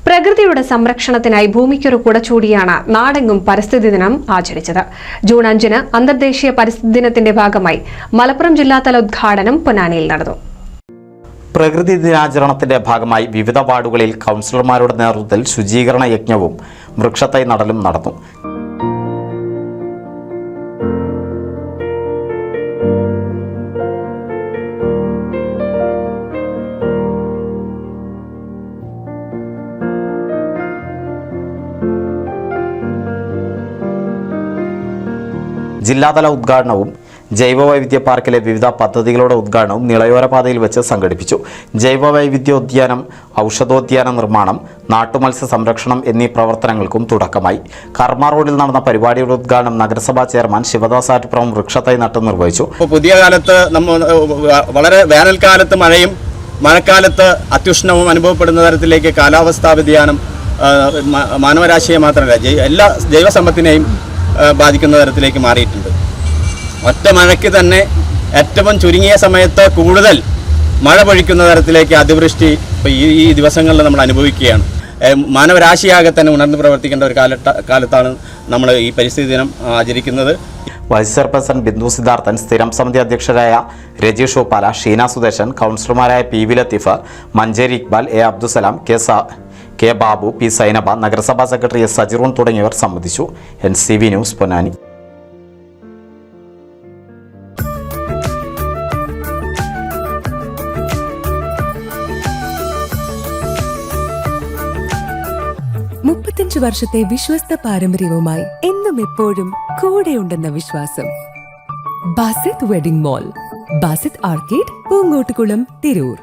പ്രകൃതിയുടെ സംരക്ഷണത്തിനായി ഭൂമിക്കൊരു കുടചൂടിയാണ് നാടെങ്ങും പരിസ്ഥിതി ദിനം ആചരിച്ചത്. ജൂൺ 5-ന് അന്തർദേശീയ പരിസ്ഥിതി ദിനത്തിന്റെ ഭാഗമായി മലപ്പുറം ജില്ലാതല ഉദ്ഘാടനം പൊന്നാനിയിൽ നടന്നു. പ്രകൃതി ദിനാചരണത്തിന്റെ ഭാഗമായി വിവിധ വാർഡുകളിൽ കൗൺസിലർമാരുടെ നേതൃത്വത്തിൽ ശുചീകരണ യജ്ഞവും വൃക്ഷത്തൈ നടലും നടന്നു. ജില്ലാതല ഉദ്ഘാടനവും ജൈവവൈവിധ്യ പാർക്കിലെ വിവിധ പദ്ധതികളുടെ ഉദ്ഘാടനവും നിളയോര പാതയിൽ വെച്ച് സംഘടിപ്പിച്ചു. ജൈവവൈവിധ്യോദ്യാനം, ഔഷധോദ്യാന നിർമ്മാണം, നാട്ടുമത്സ്യ സംരക്ഷണം എന്നീ പ്രവർത്തനങ്ങൾക്കും തുടക്കമായി. കർമ്മ റോഡിൽ നടന്ന പരിപാടിയുടെ ഉദ്ഘാടനം നഗരസഭാ ചെയർമാൻ ശിവദാസ് ആറ്റുപുറം വൃക്ഷത്തൈ നട്ട് നിർവഹിച്ചു. പുതിയ കാലത്ത് വളരെ വേനൽക്കാലത്ത് മഴയും മഴക്കാലത്ത് അത്യുഷ്ണവും അനുഭവപ്പെടുന്ന തരത്തിലേക്ക് കാലാവസ്ഥാ വ്യതിയാനം മാനവരാശിയെ മാത്രമല്ല എല്ലാ ജൈവസമ്പത്തിനെയും ബാധിക്കുന്ന തരത്തിലേക്ക് മാറിയിട്ടുണ്ട്. ഒറ്റ മഴയ്ക്ക് തന്നെ ഏറ്റവും ചുരുങ്ങിയ സമയത്ത് കൂടുതൽ മഴ പൊഴിക്കുന്ന തരത്തിലേക്ക് അതിവൃഷ്ടി ഈ ദിവസങ്ങളിൽ നമ്മൾ അനുഭവിക്കുകയാണ്. മാനവരാശിയാകെ തന്നെ ഉണർന്ന് പ്രവർത്തിക്കേണ്ട ഒരു കാലത്താണ് നമ്മൾ ഈ പരിസ്ഥിതി ദിനം ആചരിക്കുന്നത്. വൈസ് ചെയർപേഴ്സൺ ബിന്ദു സിദ്ധാർത്ഥൻ, സ്ഥിരം സമിതി അധ്യക്ഷരായ രജീഷ് ഉപ്പാല, ഷീന സുദേശൻ, കൗൺസിലർമാരായ P V. Latheef, Manjeri Iqbal, A. Abdussalam, K. Babu, P. Sainaba, നഗരസഭാ സെക്രട്ടറി എസ്. സജിറൂൺ തുടങ്ങിയവർ സംബന്ധിച്ചു. NCV news Ponnani. വർഷത്തെ വിശ്വസ്ത പാരമ്പര്യവുമായി എന്നും എപ്പോഴും കൂടെയുണ്ടെന്ന വിശ്വാസം. Basith wedding mall, Basith arcade, Poongottukulam, Tirur.